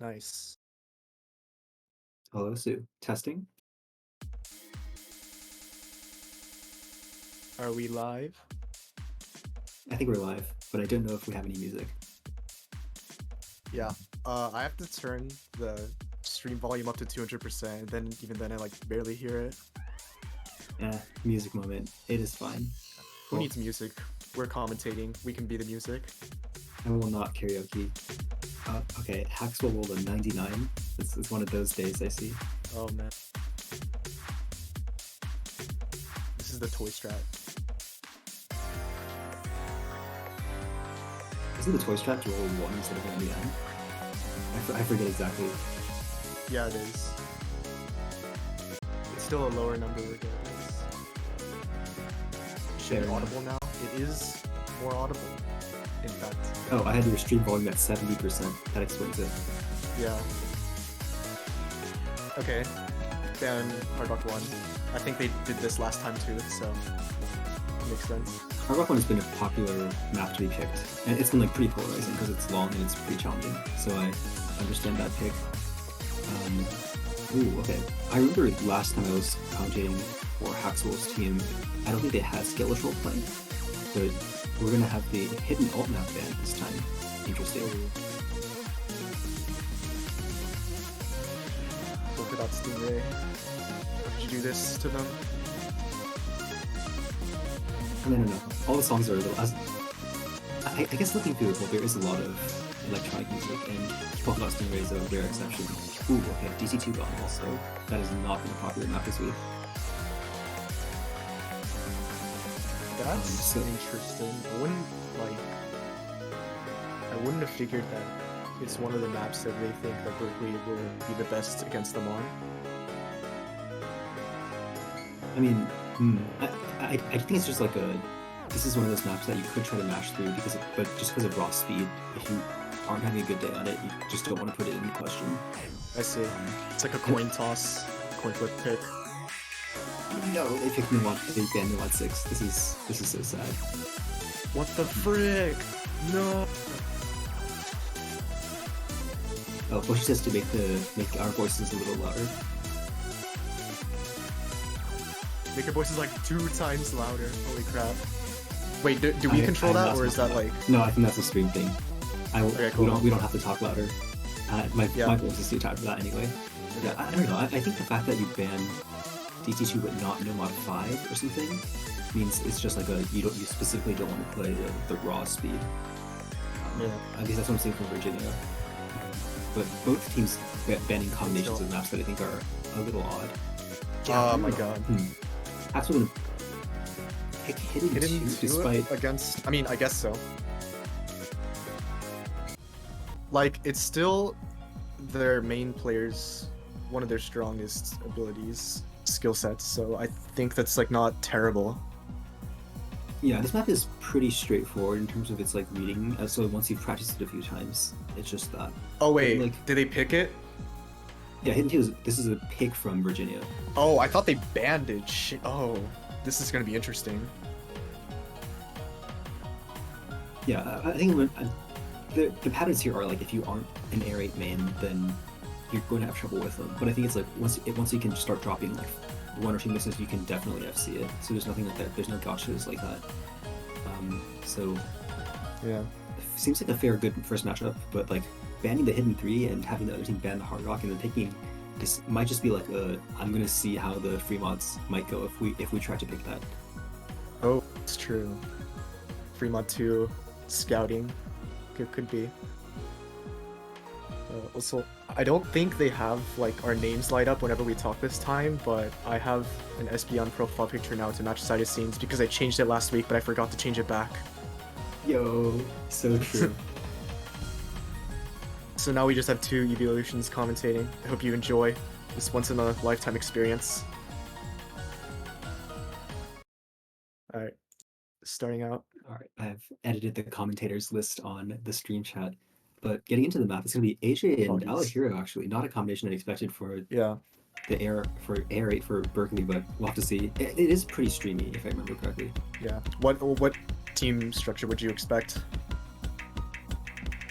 Nice. Hello, Sue. Testing? Are we live? I think we're live, but I don't know if we have any music. Yeah. I have to turn the stream volume up to 200%, then even then I like barely hear it. Music moment. It is fine. Who needs music? We're commentating. We can be the music. I will not karaoke. Okay, Haxwell rolled a 99. It's one of those days I see. Oh man. This is the toy strat. Isn't the toy strap to roll 1 instead of 99? I forget exactly. Yeah, it is. It's still a lower number regardless. Shit, audible now? It is more audible, in fact. Oh, I had your stream volume at 70%. That explains it. Yeah. Okay. Then Hard Rock 1. I think they did this last time too, so it makes sense. Hard Rock 1 has been a popular map to be picked, and it's been like pretty polarizing because it's long and it's pretty challenging, so I understand that pick. Ooh, okay. I remember last time I was commentating for Haxwell's team, I don't think they had Skeletal play, but we're gonna have the hidden alt map ban this time. Interesting. Look at that Stingray. Did you do this to them? No. All the songs are a little... I guess looking through it, well, there is a lot of electronic music, and Polka Dot Stingray is a rare exception. Ooh, okay, DC2 gone also. That has not been a popular map this week. That's interesting. I wouldn't have figured that it's one of the maps that they think that Berkeley will be the best against them on. I mean, I think it's just like this is one of those maps that you could try to mash through but just because of raw speed, if you aren't having a good day on it, you just don't want to put it in question. I see. It's like a coin toss, coin flip pick. No, they picked me one. They banned me 6. This is so sad. What the frick? No. Oh, Bush says to make our voices a little louder. Make your voices like 2 times louder. Holy crap. Wait, do we control that, or is that like... No, I think that's a stream thing. Okay, cool. We don't have to talk louder. My voice is too tired for that anyway. Yeah, I don't know. I think the fact that you ban DT2 but not No Mod 5 or something means it's just like you specifically don't want to play the raw speed. I guess that's what I'm seeing from Virginia. But both teams banning combinations of maps that I think are a little odd. Yeah, oh my god. That's what pick Hidden 2 despite... against... I mean, I guess so. Like, it's still their main players, one of their strongest abilities, skill sets, so I think that's like not terrible. Yeah, this map is pretty straightforward in terms of its like reading, so once you've practiced it a few times, it's just that. Oh wait, like, did they pick it? Yeah, Hidden 2 this is a pick from Virginia. Oh, I thought they banned it. Shit. Oh, this is gonna be interesting. Yeah, I think the patterns here are like if you aren't an Air 8 main, then you're going to have trouble with them. But I think it's like once you can start dropping like 1 or 2 misses, you can definitely FC it. So there's nothing like that. There's no gotchas like that. So yeah, it seems like a fair, good first matchup. But like banning the Hidden 3 and having the other team ban the Hard Rock and then picking this might just be like I'm gonna see how the free mods might go if we try to pick that. Oh, it's true. Free mod 2 scouting could be. Also, I don't think they have like our names light up whenever we talk this time, but I have an SB on profile picture now to match side of scenes because I changed it last week, but I forgot to change it back. Yo, so true. So now we just have 2 Evolutions commentating. I hope you enjoy this once-in-a-lifetime experience. Alright, starting out. Alright, I've edited the commentators list on the stream chat. But getting into the map, it's going to be AJ and Alahiro, actually. Not a combination I expected for the Air 8 for Berkeley, but we'll have to see. It is pretty streamy, if I remember correctly. Yeah. What team structure would you expect?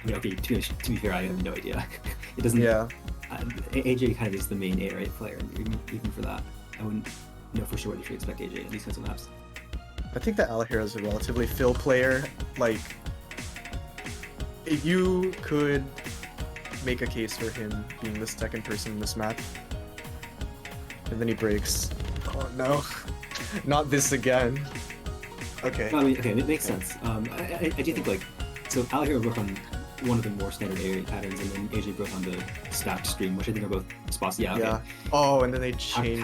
I mean, okay, to be fair, I have no idea. It doesn't. Yeah. AJ kind of is the main A player, and even for that, I wouldn't know for sure what you should expect AJ in these kinds of maps. I think that Alahira is a relatively fill player. Like, you could make a case for him being the second person in this map. And then he breaks. Oh no. Not this again. Okay. No, I mean, okay, it makes sense. I do think, like, so Alahira broke on one of the more standard A patterns, and then AJ broke on the stacked stream, which I think are both spots. Yeah, okay. Yeah. Oh, and then they changed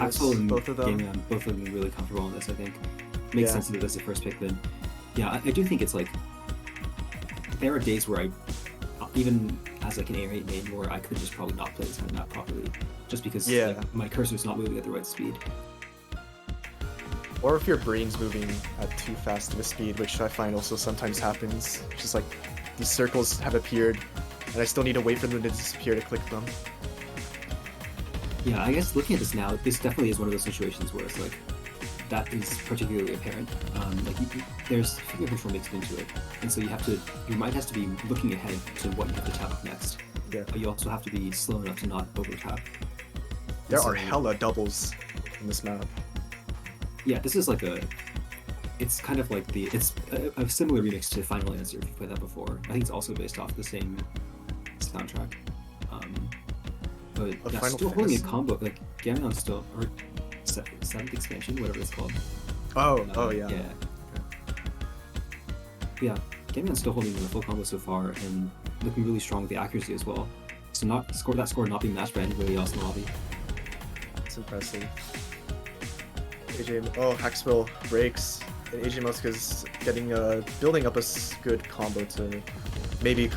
both of them. Both of them really comfortable on this, I think. Makes sense to do this as the first pick, then. Yeah, I do think it's like, there are days where I, even as like an A8 main, where I could just probably not play this kind of map properly, just because like, my cursor's not moving at the right speed. Or if your brain's moving at too fast of a speed, which I find also sometimes happens. Just like, these circles have appeared, and I still need to wait for them to disappear to click them. Yeah, I guess looking at this now, this definitely is one of those situations where it's like, that is particularly apparent. Like there's finger control mixed into it, and so your mind has to be looking ahead to what you have to tap next. Yeah. But you also have to be slow enough to not over tap. There are hella doubles in this map. Yeah, this is like it's kind of like it's a similar remix to Final Answer if you've played that before. I think it's also based off the same soundtrack. But yeah, still holding a combo, like Gameon still, or 7th expansion, whatever it's called. Oh yeah. Yeah, Gameon's still holding in the full combo so far, and looking really strong with the accuracy as well. So that score not being matched by anybody else in the lobby. It's impressive. Haxwell breaks, and AJ Muska's getting building up a good combo to maybe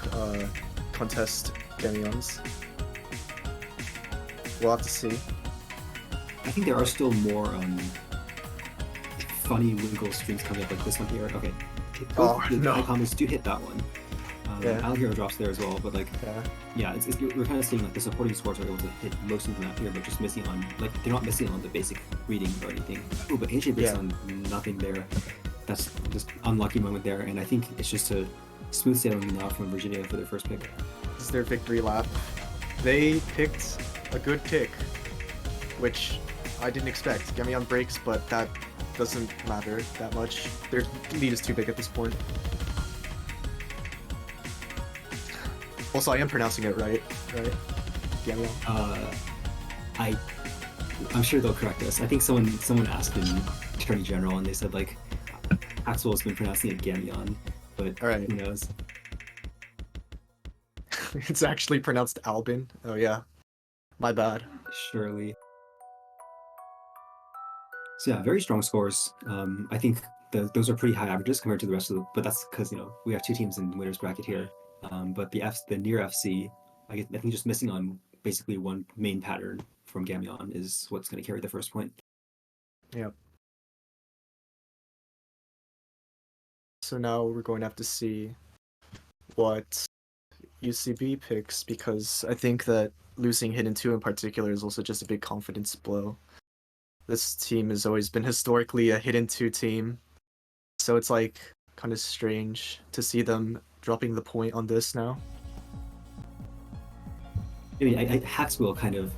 contest Gameon's. We'll have to see. I think there are still more funny Winkle streams coming up, like this one here. Okay. No. Combos do hit that one. Alahira drops there as well, but like, we're kind of seeing like the supporting scores are able to hit most of the map here, but just missing on, like, they're not missing on the basic reading or anything. Oh, but AJ breaks on nothing there. That's just unlucky moment there, and I think it's just a smooth sailing now from Virginia for their first pick. This is their victory lap. They picked a good pick, which I didn't expect. Gameon breaks, but that doesn't matter that much. Their lead is too big at this point. Also, I am pronouncing it right? Gameon? I'm sure they'll correct us. I think someone asked in Attorney General, and they said, like, Axel has been pronouncing it Gameon, but who knows? It's actually pronounced Albin. Oh yeah. My bad. Surely. So yeah, very strong scores. I think those are pretty high averages compared to the rest of but that's because, we have two teams in the winner's bracket here. But the near FC, I think just missing on basically one main pattern from Gameon is what's going to carry the first point. Yep. So now we're going to have to see what UCB picks, because I think that losing Hidden 2 in particular is also just a big confidence blow. This team has always been historically a Hidden 2 team, so it's like kind of strange to see them dropping the point on this now. I mean, Haxwell kind of,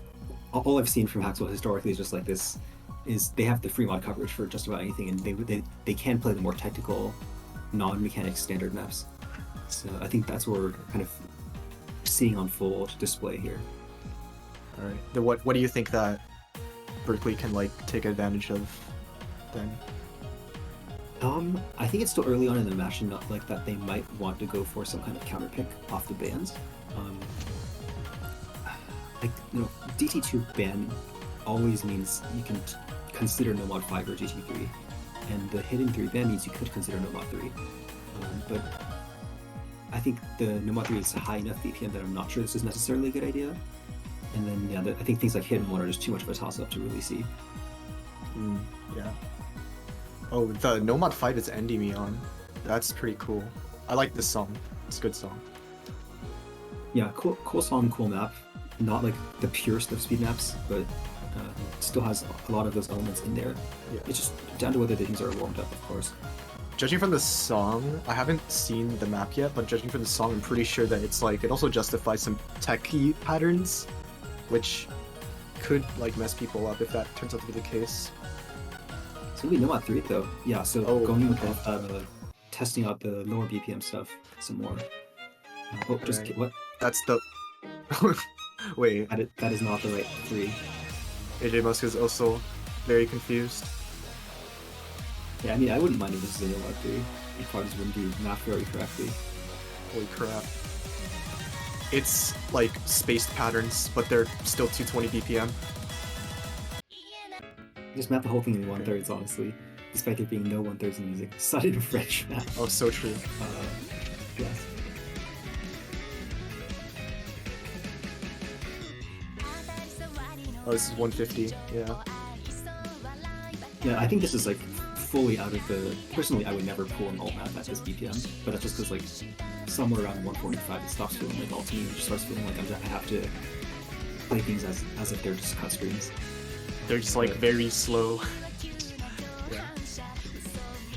all I've seen from Haxwell historically is just like this, is they have the free mod coverage for just about anything, and they can play the more technical, non-mechanic standard maps. So I think that's what we're kind of seeing on full display here. All right. Then what do you think that Berkeley can take advantage of then? I think it's still early on in the match, and not like that they might want to go for some kind of counter pick off the bans. DT2 ban always means you can consider no mod 5 or DT3, and the Hidden 3 ban means you could consider no mod 3. But I think the no mod 3 is a high enough BPM that I'm not sure this is necessarily a good idea. And then I think things like Hidden 1 are just too much of a toss-up to really see. Yeah. Oh, the No Mod 5 is ending me on. That's pretty cool. I like this song. It's a good song. Yeah, cool song, cool map. Not like the purest of speed maps, but still has a lot of those elements in there. Yeah. It's just down to whether the things are warmed up, of course. Judging from the song, I haven't seen the map yet, but judging from the song, I'm pretty sure that it's like it also justifies some techie patterns, which could like mess people up if that turns out to be the case. It's gonna be no mod 3 though. Yeah, so going with testing out the lower BPM stuff some more. Oh, just Right. what? That's the. Wait. That is not the right 3. AJ Musk is also very confused. Yeah, I mean, I wouldn't mind if this is a no mod 3. If cards wouldn't do math very correctly. Holy crap. It's like spaced patterns, but they're still 220 BPM. Just map the whole thing in 1/3, honestly. Despite there being no 1/3 in music. Decided a French map. Oh, so true. Yes. Oh, this is 150, yeah. Yeah, I think this is like fully out of the... Personally, I would never pull an alt map at this BPM, but that's just because like somewhere around 145 it stops feeling like alt to me and just starts feeling like I have to play things as if they're just cut strings. They're just like very slow.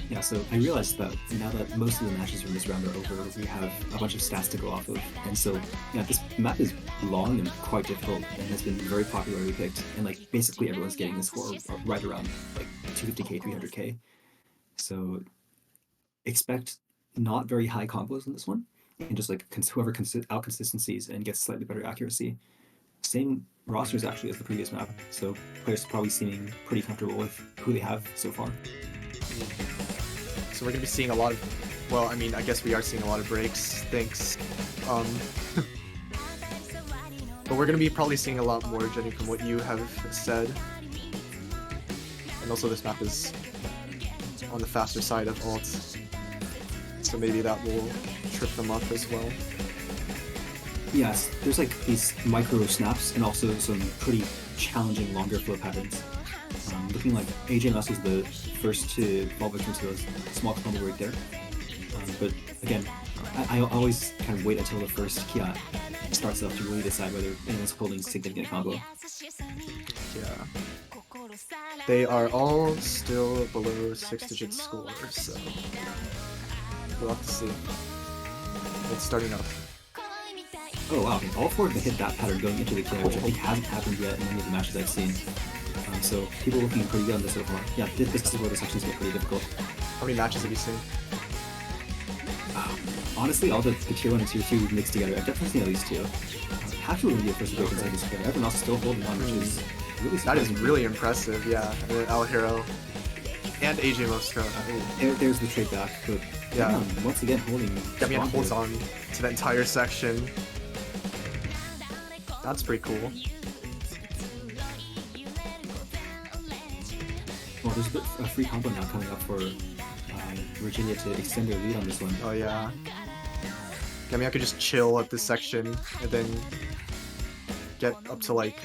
Yeah, so I realized that now that most of the matches from this round are over, we have a bunch of stats to go off of. And so, yeah, this map is long and quite difficult and has been very popularly picked. And like basically everyone's getting this score right around like 250k, 300k. So expect not very high combos in this one, and just like whoever out consistencies and gets slightly better accuracy. Same rosters actually as the previous map, so players probably seeming pretty comfortable with who they have so far. So we're gonna be seeing a lot of, well, I mean, I guess we are seeing a lot of breaks, thanks. But we're gonna be probably seeing a lot more, judging from what you have said. And also this map is on the faster side of alts, so maybe that will trip them up as well. Yes, there's like these micro snaps and also some pretty challenging longer flow patterns. Looking like AJ Musk is the first to fall victim to those small combo right there. But again, I always kind of wait until the first Kia starts up to really decide whether anyone's holding significant combo. Yeah. They are all still below 6-digit scores, so we'll have to see. It's starting up. Oh wow, okay. All four of them hit that pattern going into the Kia, which I think hasn't happened yet in any of the matches I've seen. So people looking pretty good on this so far. Yeah, this is where the sections get pretty difficult. How many matches have you seen? Honestly, all the tier 1 and tier 2 mixed together, I've definitely seen at least 2. Hatcher will be the first to break inside this together. Everyone else is still holding on, which is really That is really impressive, yeah. And then El Hero and AJ Mosca. There's the trade back, but yeah, once again holding. Damian holds on to the entire section. That's pretty cool. Well, there's a free combo now coming up for Virginia to extend their lead on this one. Oh yeah. I mean, I could just chill at this section and then get up to like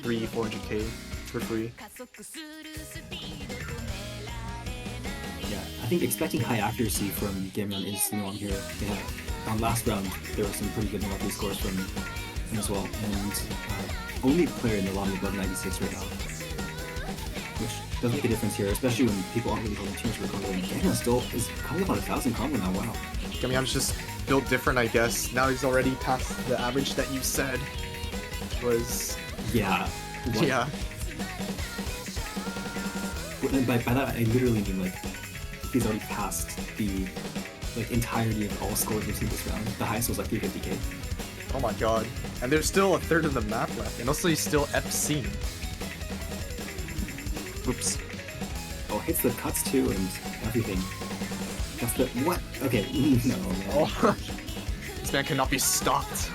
300-400k for free. Yeah, I think expecting high accuracy from Gamion is wrong here. Yeah, on last round there were some pretty good no-3 scores from him as well, and only player in the lobby above 96 right now, which does make a difference here, especially when people aren't really holding too much of a combo. And Gamion still is coming up on 1,000 combo now. Wow. Gamion's just built different, I guess. Now he's already past the average that you said was. Yeah. What? Yeah. And by that I literally mean like he's already passed the like entirety of all scores we've seen this round. The highest was like 350k. Oh my god. And there's still a third of the map left, and also he's still FC. Oops. Oh, hits the cuts too and everything. That's the what? Okay, no man. Oh. This man cannot be stopped.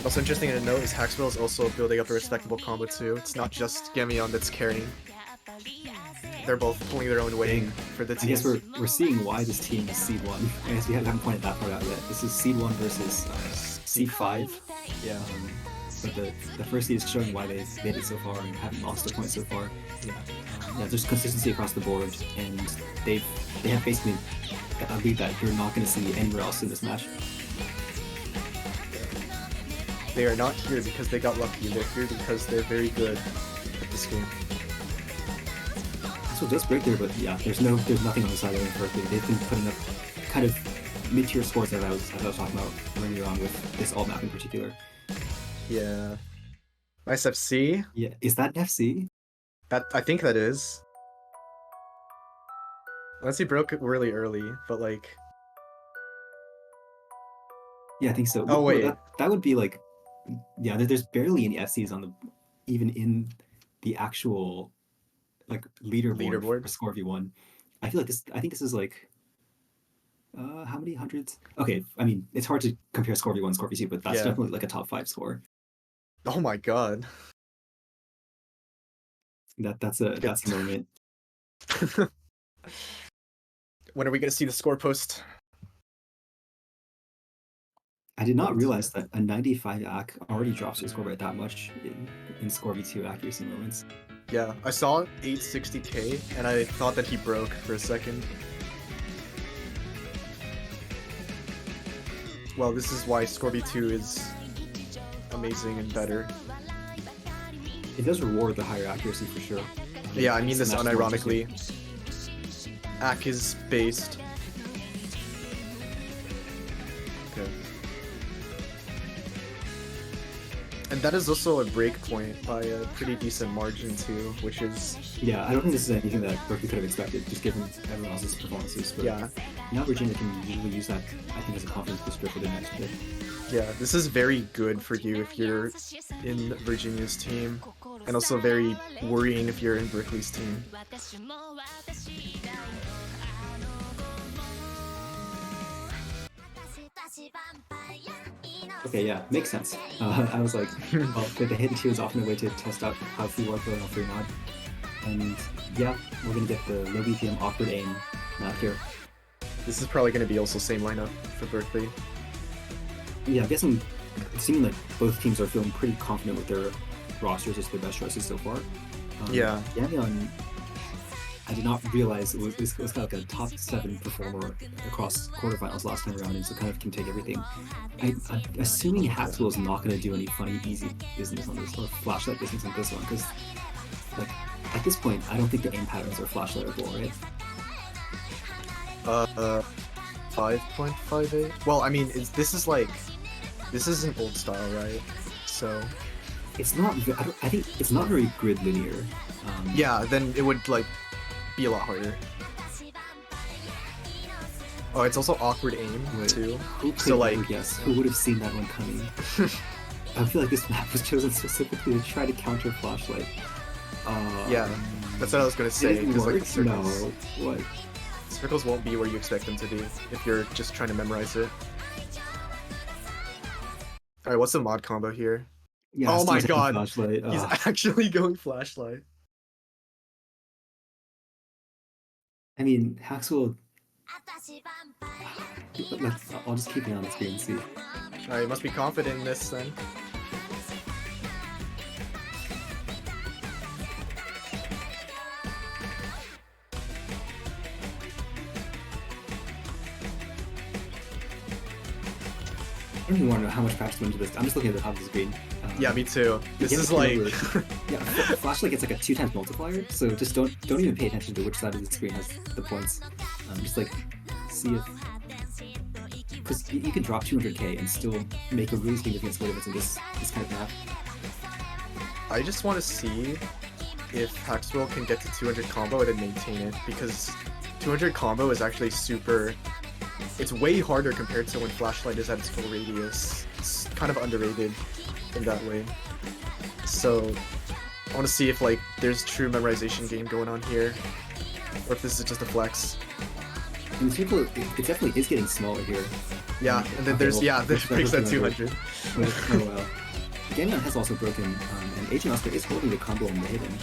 Also interesting to note is Haxwell is also building up a respectable combo too. It's not just Gamion that's carrying. They're both pulling their own weight for the team. I guess we're seeing why this team is Seed 1. I guess we haven't pointed that part out yet. This is Seed 1 versus Seed 5. Yeah. But the first seed is showing why they made it so far and haven't lost a point so far. Yeah. Yeah, there's consistency across the board, and they have basically a lead that you're not going to see anywhere else in this match. They are not here because they got lucky. They're here because they're very good. at this game. So just break there, but yeah, there's nothing on the side of Berkeley. They've been putting up kind of mid-tier scores that I was talking about earlier on with this alt map in particular. Yeah. Nice FC. Yeah, is that FC? I think that is. Unless he broke it really early, but like. Yeah, I think so. Oh wait, that would be like, yeah. There's barely any FCs on even in the actual like leaderboard for Score V1. I feel like this. I think this is like. How many hundreds? Okay, I mean, it's hard to compare Score V1, Score V2, but that's definitely like a top 5 score. Oh my god. That's a moment. When are we gonna see the score post? I did not realize that a 95 AC already drops your score by that much in Score V2 accuracy moments. Yeah, I saw 860k and I thought that he broke for a second. Well, this is why Score V2 is amazing and better. It does reward the higher accuracy for sure. Yeah, I mean this unironically. AC is based. Okay. And that is also a break point by a pretty decent margin too, which is... Yeah, I don't think this is anything that Berkeley could have expected, just given everyone else's performances. But yeah. Now Virginia can usually use that, I think, as a confidence booster for the next bit. Yeah, this is very good for you if you're in Virginia's team, and also very worrying if you're in Berkeley's team. Okay, yeah, makes sense. I was like, well, the hidden shield is often a way to test out how free work going off or not. And yeah, we're gonna get the low BPM awkward aim not here. This is probably gonna be also same lineup for Berkeley. Yeah, I'm guessing it seems like both teams are feeling pretty confident with their rosters as their best choices so far. Yeah. Yanyan, I did not realize it was kind of like a top 7 performer across quarterfinals last time around, and so kind of can take everything. I'm assuming Haxwell is not going to do any funny, easy business on this, or flashlight business on this one, because like at this point, I don't think the aim patterns are flashlightable, right? 5.58. Well, I mean, this is an old style, right? So it's not. I think it's not very grid linear. Yeah, then it would like be a lot harder. Oh, it's also awkward aim too. So like, yes, who would have seen that one coming? I feel like this map was chosen specifically to try to counter flashlight. Yeah, that's what I was gonna say. Because like the circles, no, what? Circles won't be where you expect them to be if you're just trying to memorize it. All right, what's the mod combo here? Yeah, oh my god, he's actually going flashlight. I mean, Haxwell. I'll just keep it on the screen and see. Alright, you must be confident in this then. I don't even want to know how much practice went into this. I'm just looking at the top of the screen. Yeah, me too. This is like... yeah, flashlight gets like a 2x multiplier, so just don't even pay attention to which side of the screen has the points. Just like, see if... Because you can drop 200k and still make a really significant score difference in this kind of map. I just want to see if Haxwell can get to 200 combo and then maintain it, because 200 combo is actually super... It's way harder compared to when flashlight is at its full radius. It's kind of underrated in that way. So I want to see if like there's true memorization game going on here, or if this is just a flex. And people, it definitely is getting smaller here. Yeah, and then there's this breaks that 200. Oh well. Ganyan has also broken, and Agent Oscar is holding the combo on the hidden.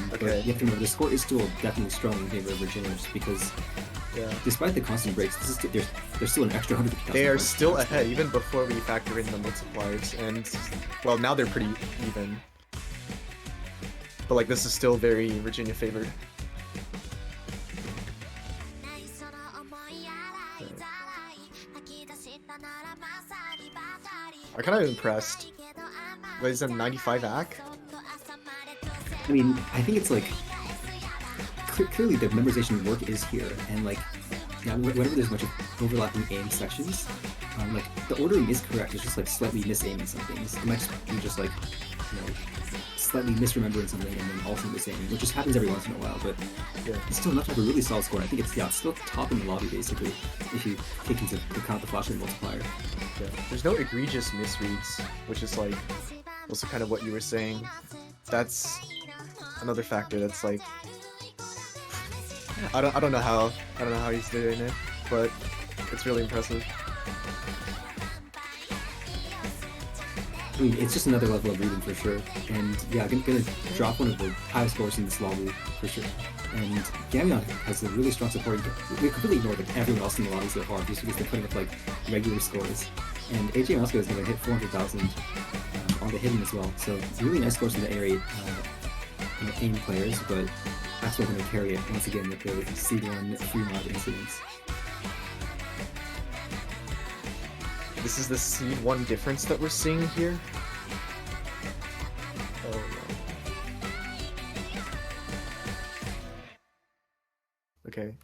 But you have to remember the score is still definitely strong in favor of Virginia, just because despite the constant breaks, there's still an extra 100. They are still ahead even before we factor in the multipliers, and well, now they're pretty even. But like this is still very Virginia favored. I'm kind of impressed. What is that, 95 AC? I mean, I think it's like clearly the memorization work is here, and like yeah, whenever there's a bunch of overlapping aim sections, like the ordering is correct. It's just like slightly misaiming some things. It might just be just like slightly misremembering something and then also misaiming, which just happens every once in a while. But Yeah. it's still enough to have a really solid score. I think it's still top in the lobby basically if you take into account the flashlight multiplier. Yeah. There's no egregious misreads, which is like also kind of what you were saying. That's another factor that's like I don't know how he's doing it, but it's really impressive. I mean, it's just another level of reading for sure. And yeah, I'm gonna drop one of the highest scores in this lobby for sure. And Gamion has a really strong support. We completely ignored like everyone else in the lobby so far just because they're putting up like regular scores. And AJ Moscow is gonna hit 400,000 on the hitting as well. So really nice scores from the area aim players, but that's what's gonna carry it once again with the C1 free mod incidents. This is the seed 1 difference that we're seeing here. Oh no. Okay.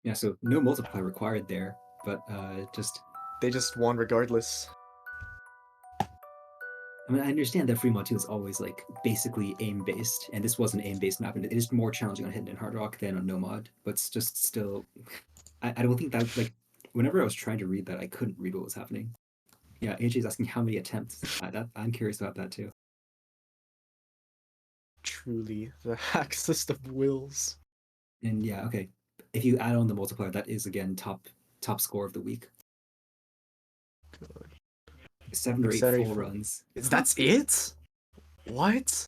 Yeah, so no multiply required there, but they just won regardless. I mean, I understand that free mod 2 is always like basically aim based, and this was an aim based map, and it is more challenging on Hidden and Hard Rock than on No Mod, but it's just still. I don't think that like whenever I was trying to read that, I couldn't read what was happening. Yeah, AJ is asking how many attempts. I'm curious about that too. Truly, the hack system wills. And yeah, okay. If you add on the multiplier, that is again top score of the week. Good. 7 or 8 full runs. That's it? What?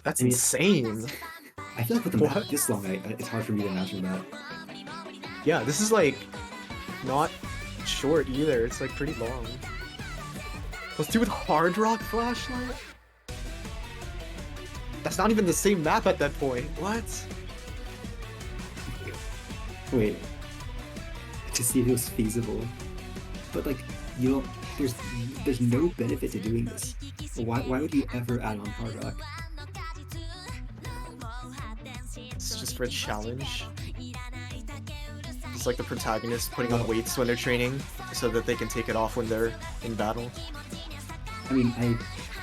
That's insane. I feel like with the map this long, it's hard for me to imagine that. Yeah, this is like not short either. It's like pretty long. Let's do with Hard Rock flashlight? That's not even the same map at that point. What? Wait. To see if it was feasible. But like, you don't. There's no benefit to doing this. Why would you ever add on Hard Rock? It's just for a challenge. It's like the protagonist putting on weights when they're training so that they can take it off when they're in battle. I mean,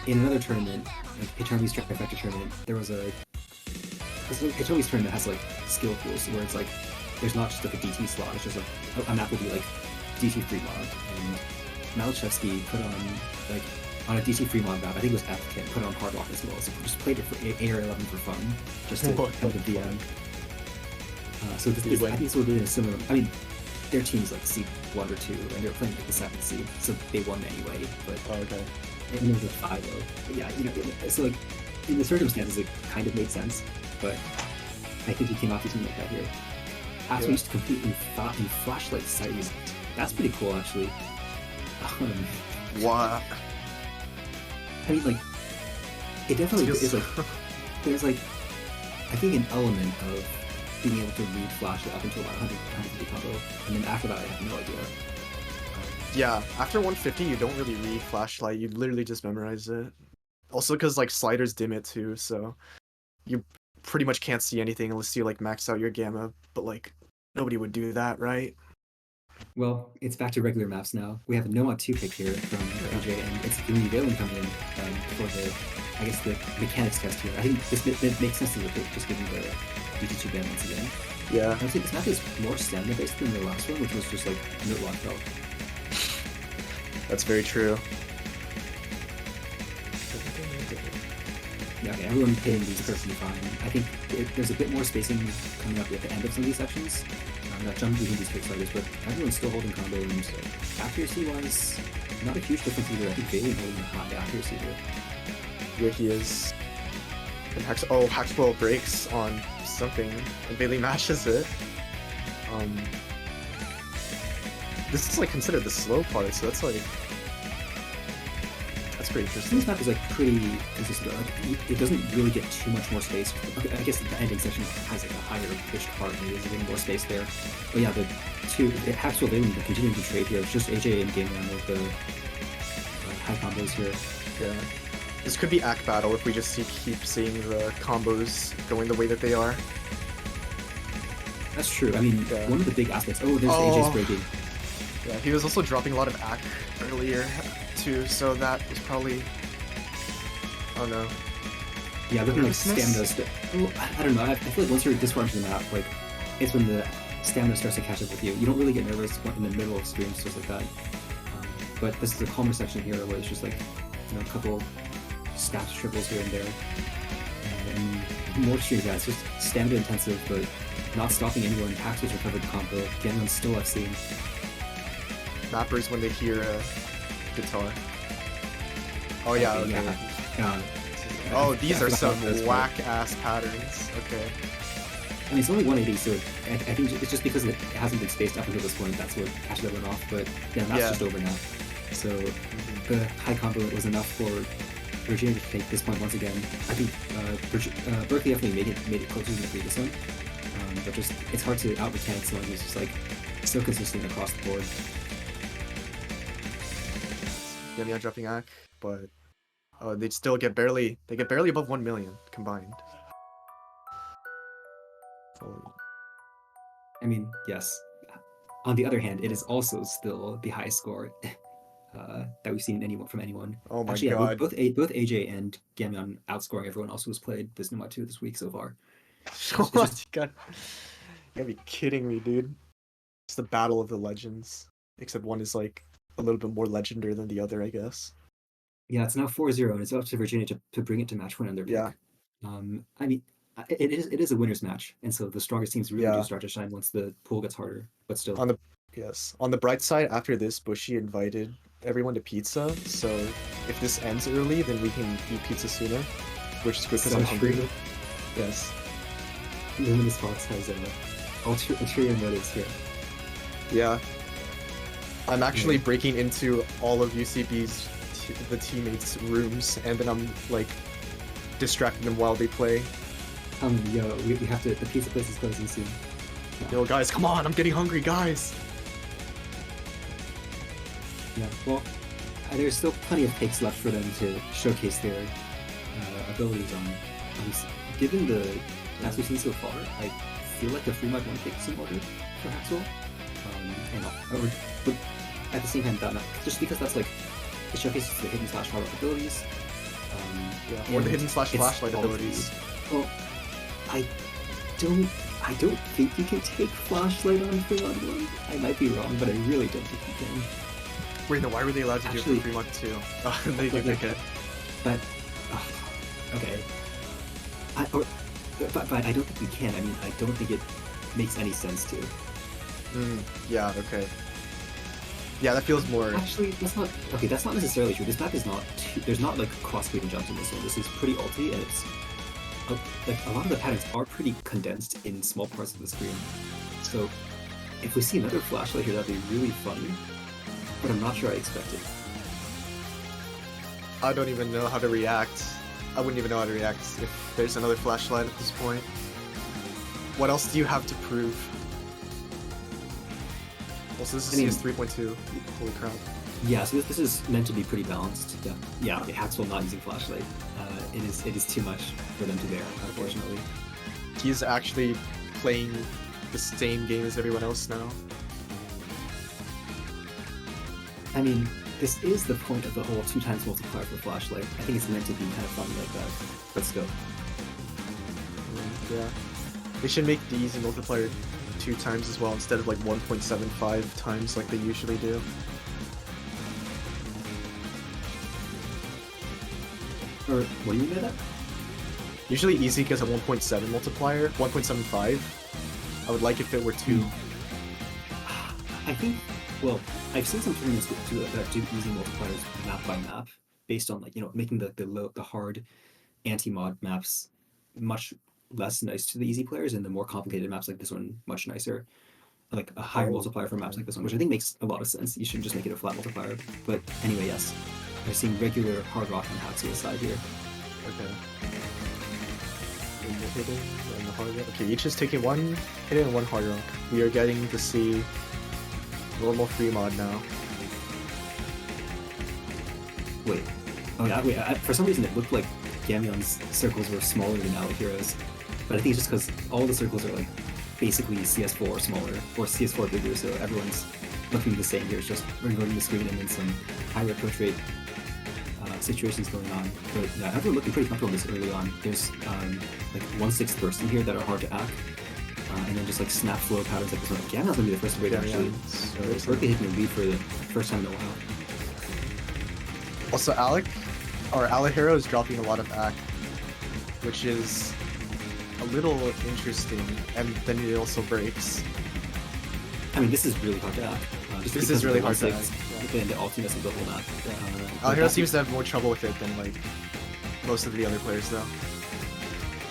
in another tournament, like Hitomi's Trifecta tournament, there was a Hitomi's tournament has like skill pools where it's like there's not just like a DT slot, it's just like a map will be like DT free mod, and Malachevsky put on like on a DT free mod map, I think it was F-Kit, put on Hard Rock as well, so just played it for AR11 for fun, just to help the VM. So this, I think this would be a similar. I mean, their team's like seed 1 or 2, and they're playing like the 7th seed, so they won anyway. But okay. And it was a 5-0. But yeah, you know, so like in the circumstances, it kind of made sense. But I think he came off something like that here. Asper used to compete in flashlight settings. That's pretty cool, actually. What? I mean, like, it definitely is like. There's like, I think an element of being able to read flashlight up until about 150 combo, and then after that, I have no idea. Yeah, after 150, you don't really read flashlight. You literally just memorize it. Also, because like sliders dim it too, so you pretty much can't see anything unless you like max out your gamma. But like nobody would do that, right? Well, it's back to regular maps now. We have a No-Mod 2 pick here from AJ, and it's the UVA coming in for the, I guess, the mechanics test here. I think this makes sense to the pick, just given the DT2 ban once again. Yeah. I would say this map is more stamina-based than the last one, which was just like no lock belt. That's very true. Yeah, okay, everyone hitting these perfectly fine. I think there's a bit more spacing coming up at the end of some of these sections. That jump between these pick sliders, but everyone's still holding combo, and accuracy-wise, not a huge difference either. I think Bailey holding a high accuracy here. Yeah, he is. And Haxwell breaks on something, and Bailey matches it. This is like considered the slow part, so that's like pretty interesting. This map is like pretty consistent. Like it doesn't really get too much more space. Okay, I guess the ending section has like a higher pitched part, and there's a little more space there. But yeah, the two Haxwell Bailey continuing to trade here. It's just AJ and Game with the high combos here. Yeah. This could be act battle if we just keep seeing the combos going the way that they are. That's true. I mean, Yeah. one of the big aspects. Oh, there's AJ's breaking. Yeah, he was also dropping a lot of act earlier too, so that was probably. Oh no. Yeah, looking like stamina's. Oh, I don't know. I feel like once you're this far into the map, like it's when the stamina starts to catch up with you. You don't really get nervous in the middle of streams, stuff like that. But this is a calmer section here where it's just like, you know, a couple staff triples here and there. And more streams, yeah, it's just stamina intensive, but not stopping anyone. Paxos recovered the combo. Genmon's still FC. Mappers when they hear a guitar. Oh yeah, okay. Yeah. Oh, these are some whack-ass patterns. Okay. I mean, it's only 180, so I think it's just because it hasn't been spaced up until this point, that's what catches everyone off, but yeah, that's just over now. So the high combo was enough for Virginia to take this point once again. I think Berkeley definitely made it closer than the previous one, but just it's hard to out-mechanic someone who's just like so consistent across the board. Yeah, dropping Ak, but they still get barely above 1 million combined. So, I mean, yes. On the other hand, it is also still the highest score that we've seen from anyone. Oh my Actually, god. Yeah, both AJ and Gamyeon outscoring everyone else who's played this Numa 2 this week so far. You gotta be kidding me, dude. It's the battle of the legends. Except one is like a little bit more legendary than the other, I guess. Yeah, it's now 4-0, and it's up to Virginia to bring it to match point on their pick. Yeah. I mean, it is a winner's match, and so the strongest teams really do start to shine once the pool gets harder. But still, on the bright side, after this, Bushy invited everyone to pizza. So if this ends early, then we can eat pizza sooner, which is good because I'm hungry. Yes. Luminous Fox has ulterior motives here. Yeah. I'm actually breaking into all of UCB's the teammates' rooms, and then I'm like distracting them while they play. Yo, we have to. The pizza place is closing soon. Yo, guys, come on! I'm getting hungry, guys. Yeah. Well, there's still plenty of takes left for them to showcase their abilities on. Given the as we've seen so far, I feel like the free mod one pick is in order for Haxwell. But at the same time, that just because that's like it showcases the hidden slash hard abilities. Or the hidden slash flashlight abilities. Well, I don't think you can take flashlight on Fremont 1. I might be wrong, but I really don't think you can. Wait, no, why were they allowed to do it for Fremont 2? Oh, they can pick it. But okay. But I don't think we can. I mean, I don't think it makes any sense to. Yeah, okay. Yeah, that feels more... Actually, that's not necessarily true. This map is not... There's not, like, cross-breeding jumps in this one. This is pretty ulti, and it's... like, a lot of the patterns are pretty condensed in small parts of the screen. So, if we see another flashlight here, that'd be really funny. But I'm not sure I expect it. I don't even know how to react. I wouldn't even know how to react if there's another flashlight at this point. What else do you have to prove? Also, this is CS 3.2. Holy crap. Yeah, so this is meant to be pretty balanced. Yeah, okay, Haxwell not using flashlight. It is too much for them to bear, unfortunately. He's actually playing the same game as everyone else now. I mean, this is the point of the whole 2x multiplier for flashlight. I think it's meant to be kind of fun like that. But still. Yeah. They should make the easy multiplier 2 times as well instead of like 1.75 times like they usually do. Or what do you mean by that? Usually easy gets a 1.7 multiplier, 1.75. I would like if it were 2. I think, well, I've seen some tournaments that do easy multipliers map by map, based on like, you know, making the hard anti-mod maps much less nice to the easy players, and the more complicated maps like this one much nicer. Like a higher multiplier for maps like this one, which I think makes a lot of sense. You shouldn't just make it a flat multiplier. But anyway, yes. I've seen regular hard rock and Haxwell side here. Okay. Hidden and the hard rock. Okay, each is taking 1 hidden and 1 hard rock. We are getting to see normal free mod now. Wait. Oh yeah, wait, for some reason it looked like Gamion's circles were smaller than Alihiro's, but I think it's just because all the circles are like basically CS4 or smaller, or CS4 bigger, so everyone's looking the same here. It's just reloading the screen and then some higher approach rate situations going on. But yeah, everyone looking pretty comfortable this early on. There's like 1/6 bursts in here that are hard to act, and then just like snap flow patterns like this one. Gamion's gonna be the first to break actually. So Berkeley taking a lead for the first time in a while. Also, Alihiro is dropping a lot of ACK, which is a little interesting, and then it also breaks. I mean, this is really hard to act. This is really hard to act. And the ultimates of the whole map. Alihiro seems to have more trouble with it than like most of the other players, though.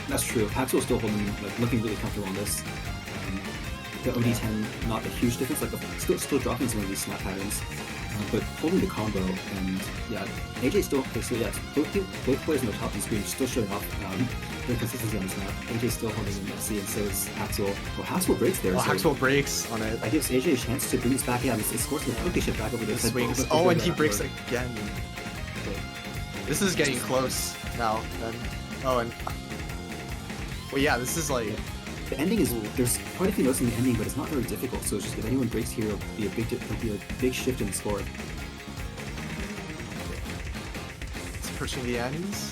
That's true. Haxel's still holding, like, looking really comfortable on this. The OD10, not a huge difference. Like, still dropping some of these snap patterns, but holding the combo. And yeah, AJ still. Okay, so yeah, both players on the top of the screen still showing off their consistency on the snap. AJ still holding in Messi, and so is Haxel. Oh, Haxel breaks there. Oh, so Haxel breaks on it. That gives AJ a chance to bring this back. Yeah, it scores the quickly shift back over the swings. Oh, and he breaks again. Okay. This is getting close now. Then. Oh, and well, yeah, this is like. The ending is, there's quite a few notes in the ending, but it's not very difficult, so it's just if anyone breaks here, it'll be a big shift in the score. It's approaching the ends.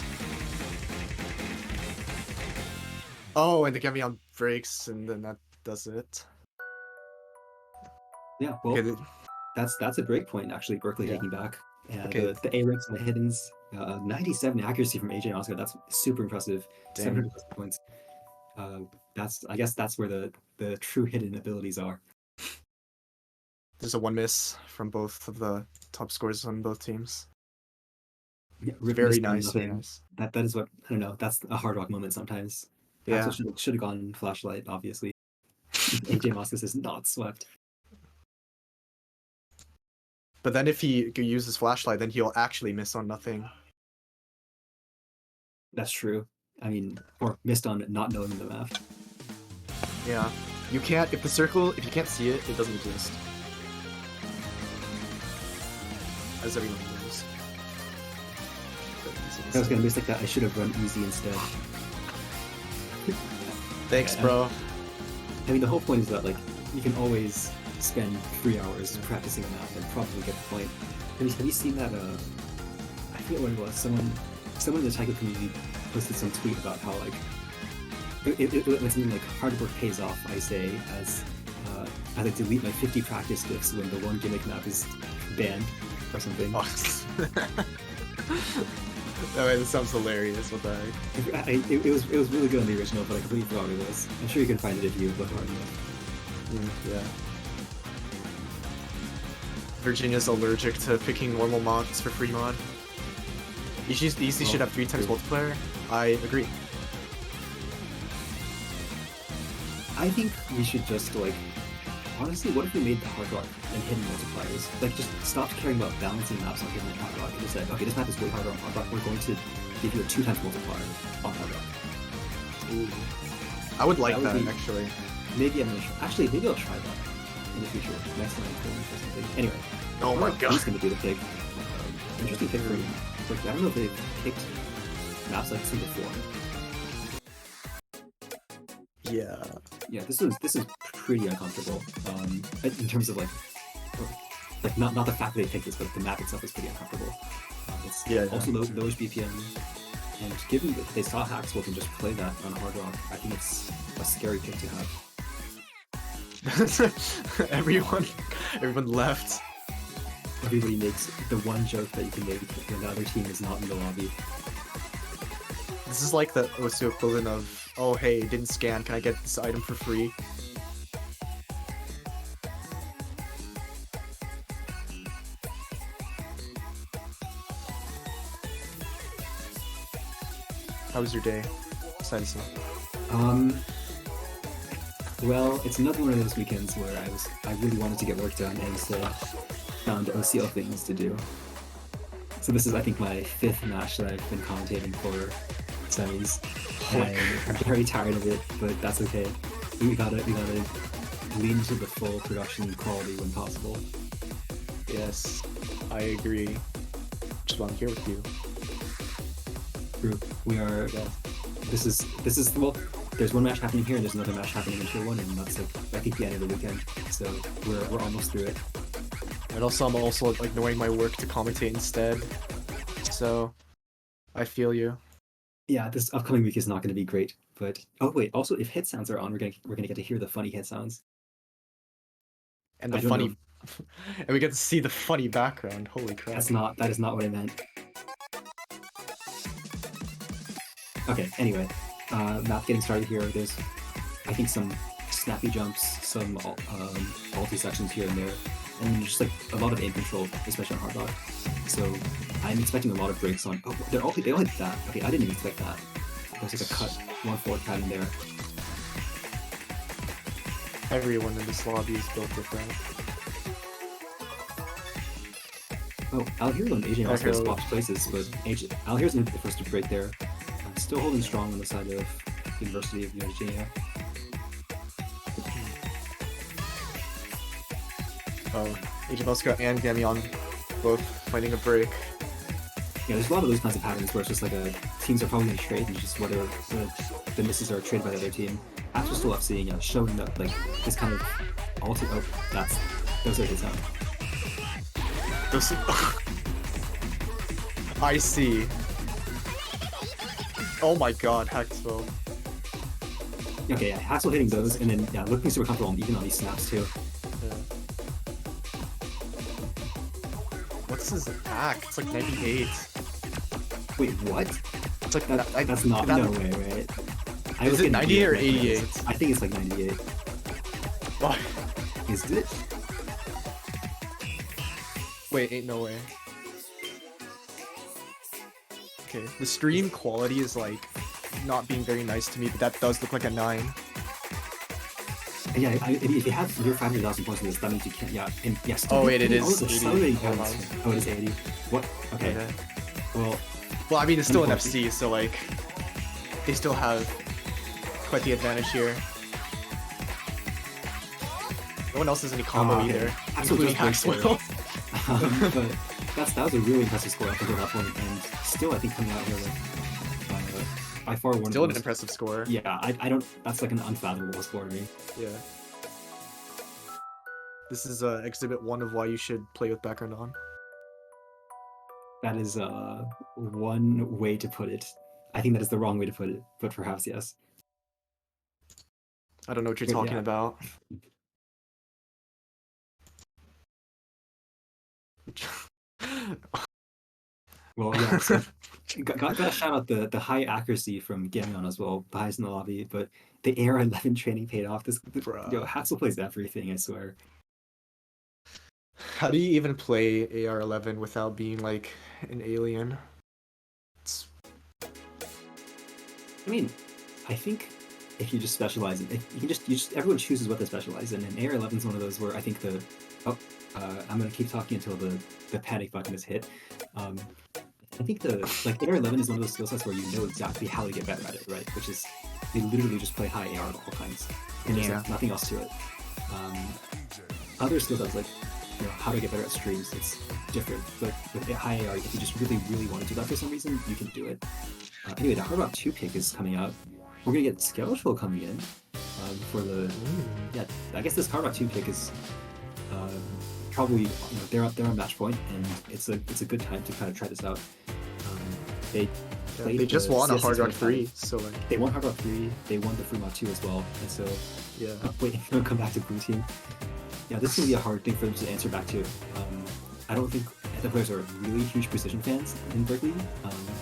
Oh, and the Gamion breaks, and then that does it. Yeah, well, okay, that's a break point, actually, Berkeley taking back. Okay. The A-Rex and the Hiddens, 97 accuracy from AJ Oscar, that's super impressive. 700 points. I guess that's where the true hidden abilities are. There's a 1 miss from both of the top scorers on both teams. Yeah, very nice. Very nice. That is what, I don't know, that's a hard rock moment sometimes. Yeah. Should have gone flashlight, obviously. AJ Moscas is not swept. But then if he uses flashlight, then he'll actually miss on nothing. That's true. I mean, or missed on not knowing the map. Yeah. You can't, if you can't see it, it doesn't exist. As everyone knows. I was gonna miss like that, I should have run easy instead. Thanks, bro. I mean, the whole point is that, like, you can always spend 3 hours practicing a map and probably get the point. Have you seen that, I forget what it was, someone in the Taiko community posted some tweet about how, like, it's something like hard work pays off, I say, as I delete my 50 practice diffs when the one gimmick map is banned or something. Oh. That sounds hilarious. What the heck? It was really good on the original, but I completely forgot what it was. I'm sure you can find it if you look hard enough. Yeah. Virginia's allergic to picking normal mods for free mod. Easy should have 3 times multiplayer. I agree. I think we should just, like, honestly, what if we made the hard rock and hidden multipliers? Like, just stop caring about balancing maps on hidden and hard rock and just said, okay, this map is way harder on hard rock, we're going to give you a 2 times multiplier on hard rock. Ooh. I would like that actually. Maybe maybe I'll try that in the future. Next time or something. Anyway. Oh my god. He's gonna do the pick. Interesting pick for him. I don't know if they've picked maps like this before. Yeah. Yeah, this is pretty uncomfortable. In terms of like not the fact that they picked this, but the map itself is pretty uncomfortable. It's also lowers BPM, and given that they saw Haxel can just play that on hard rock, I think it's a scary pick to have. Everyone left. Everybody makes the one joke that you can make when the other team is not in the lobby. This is like the OCL equivalent of, oh hey, it didn't scan, can I get this item for free? How was your day? Besides well, it's another one of those weekends where I really wanted to get work done and so found OCL things to do. So this is, I think, my 5th match that I've been commentating for semis. I'm very tired of it, but that's okay. We gotta lean to the full production quality when possible. Yes, I agree. Just want to here with you. group. We are. This is well. There's one match happening here, and there's another match happening in Tier 1, and that's like I think the end of the weekend. So we're almost through it. And also, I'm also like ignoring my work to commentate instead. So, I feel you. Yeah, this upcoming week is not going to be great. But oh wait, also if hit sounds are on, we're gonna get to hear the funny hit sounds. And the funny, and we get to see the funny background. Holy crap! That is not what I meant. Okay. Anyway, map getting started here. There's I think some snappy jumps, some ulti sections here and there, and just like a lot of aim control, especially on hard rock. So I'm expecting a lot of breaks on. Oh, they all hit that. Okay, I didn't even expect that. There's like a cut 1-4 cut in there. Everyone in this lobby is built different. Oh, Alhero and AJ also swapped places, but Alhero's going to be the first to break there. Still holding strong on the side of University of New Virginia. Oh, AJ Mosca and Gamion both fighting a break. Yeah, there's a lot of those kinds of patterns where it's just like teams are probably going to trade, and just whether the misses are traded by the other team. After still FCing, showing that like this kind of ulti. Oh, those are his own. Those. I see. Oh my god, Haxwell. Okay, yeah, Haxwell hitting those, and then looking super comfortable even on these snaps too. Yeah. What's his act? It's like 98. Wait, what? It's like that's not no way, right? Is it 98 or 88? I think it's like 98. What? Is it? Wait, ain't no way. Okay, the stream quality is like not being very nice to me, but that does look like a 9. Yeah, if you have your 500,000 points in this, that means you can't. Yeah, and yes. Oh wait, it is 80. Oh, it is 80. What? Okay. Well, I mean, it's still an FC, so like they still have quite the advantage here. No one else has any combo either, including Haxwell. But that was a really impressive score up until that point, and still I think coming out here with by far one. Still an impressive score. Yeah, I don't. That's like an unfathomable score to me. Yeah. This is exhibit 1 of why you should play with background on. That is one way to put it. I think that is the wrong way to put it, but perhaps yes. I don't know what you're talking about. Well, yeah, so gotta shout out the high accuracy from Gamion as well, the highest in the lobby, but the AR11 training paid off. Haxwell plays everything, I swear. How do you even play AR11 without being like an alien? I mean, I think if you just specialize in, you just everyone chooses what they specialize in, and AR11 is one of those where I think I'm gonna keep talking until the panic button is hit. I think AR11 is one of those skill sets where you know exactly how to get better at it, right? Which is they literally just play high AR at all times, and there's nothing else to it. Other skill sets like how to get better at streams, it's different. But with high AR, if you just really, really want to do that for some reason, you can do it. Anyway, the Hard Rock 2 pick is coming up. We're gonna get Skeletal coming in for the I guess this Hard Rock 2 pick is probably they're on match point, and it's a good time to kind of try this out. They just won a Hard Rock 3, so like they won Hard Rock 3. They won the Fremont 2 as well, and so wait, I'm gonna come back to Blue Team. Yeah, this is gonna be a hard thing for them to answer back to. I don't think the players are really huge Precision fans in Berkeley,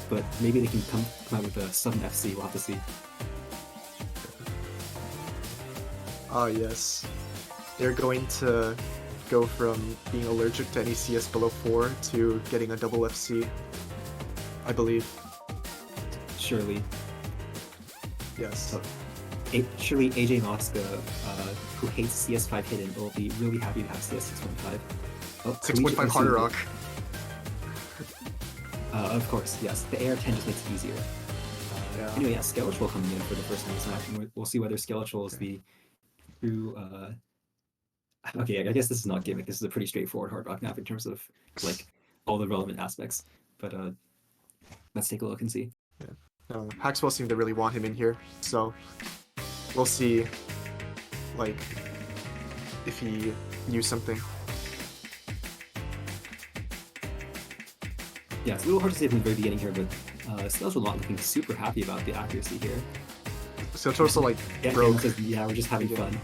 but maybe they can come out with a Southern FC. We'll have to see. Ah yes, they're going to go from being allergic to any CS below 4 to getting a double FC, I believe. Surely. Yes. So, surely AJ Mosca, who hates CS5 hidden, will be really happy to have CS 6.5. 6.5 Hard Rock. Of course, yes. The AR10 just makes it easier. Anyway, Skeletal coming in for the first time this match, and we'll see whether Skeletal is the true. Okay, I guess this is not gimmick. This is a pretty straightforward Hard Rock map in terms of like all the relevant aspects. But let's take a look and see. Haxwell seemed to really want him in here, so we'll see, like, if he knew something. Yeah, it's a little hard to say from the very beginning here, but Snails were not looking super happy about the accuracy here. So it's also like Yeah, broke. says, yeah, we're just having fun.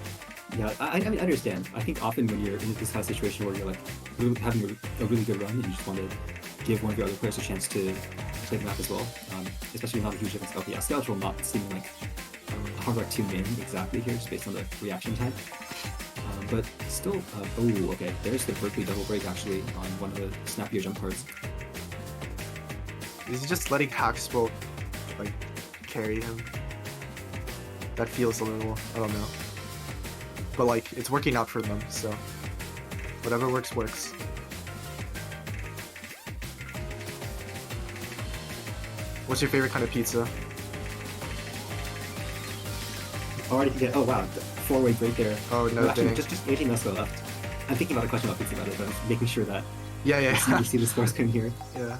Yeah, I mean, I understand. I think often when you're in this kind of situation where you're like having a really good run and you just want to give one of your other players a chance to play the map as well, especially not a huge difference. Okay, yeah, Scout will not seem like a hard rock 2 main exactly here, just based on the reaction time. But still, oh, okay, there's the Berkeley double break actually on one of the snappier jump cards. Is he just letting Haxwell, like, carry him? That feels a little, I don't know. But, like, it's working out for them, so whatever works, works. What's your favorite kind of pizza? Already, yeah, oh wow, 4-way break there. Oh, no, actually, dang. just 18 Mesco left. I'm thinking about a question about pizza about it, but I'm making sure that Yeah. you see the scores coming here. Yeah.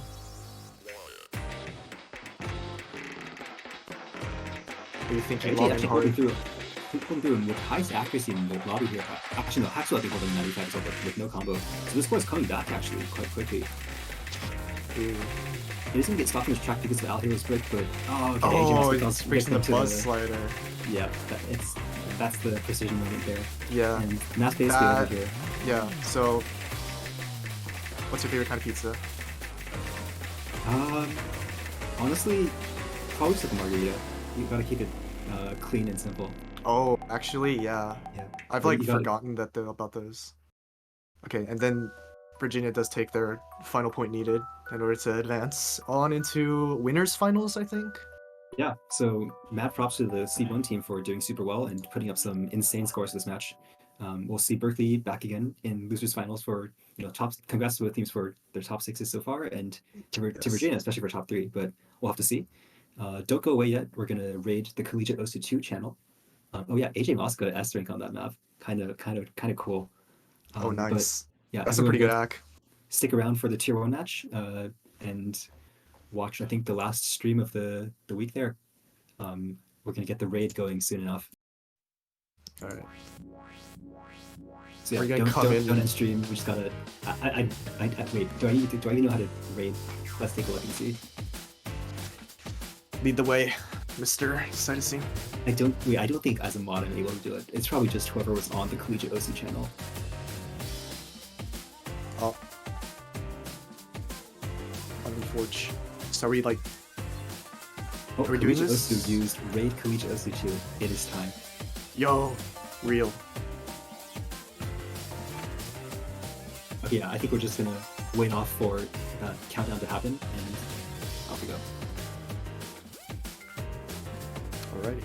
Are you thinking long and Actually hard? holding through with highest accuracy in the lobby here. Actually, no, Haxwell I think holding 95 as well, but with no combo. So this score is coming back actually quite quickly. Ooh. It isn't get stopped in his track because of Alhero's break, but oh, okay, Oh, AJ it's facing the buzz slider. Yeah, that's the precision moment there. Yeah. And mass basically over here. Yeah, so what's your favorite kind of pizza? Honestly, probably just like a margarita. You gotta keep it clean and simple. Oh, actually, yeah. Yeah. I've But like you gotta- forgotten about those. Okay, and then Virginia does take their final point needed in order to advance on into winners finals, I think. Yeah, so mad props to the C1 team for doing super well and putting up some insane scores this match. We'll see Berkeley back again in losers finals for top. Congrats to the teams for their top 6s so far, and to Virginia especially for top 3. But we'll have to see. Don't go away yet. We're gonna raid the Collegiate OC2 channel. Oh yeah, AJ Mosca S rank on that map. Kind of cool. Oh, But nice. yeah, That's a pretty good everyone hack. stick around for the tier 1 match and watch I think the last stream of the week there. We're gonna get the raid going soon enough. All right. So We're yeah, gonna come in. don't end stream. We just gotta. I wait. Do I even know how to raid? Let's take a look and see. Lead the way, Mr. Cytosine. I don't think as a mod I'm able to do it. It's probably just whoever was on the Collegiate OC channel. Oh. Unfortunate. So are we like? Oh, are we doing Collegiate this? OC used raid Collegiate OC2. It is time. Yo, real. Okay, yeah, I think we're just gonna wait off for that countdown to happen, and off we go. Alrighty.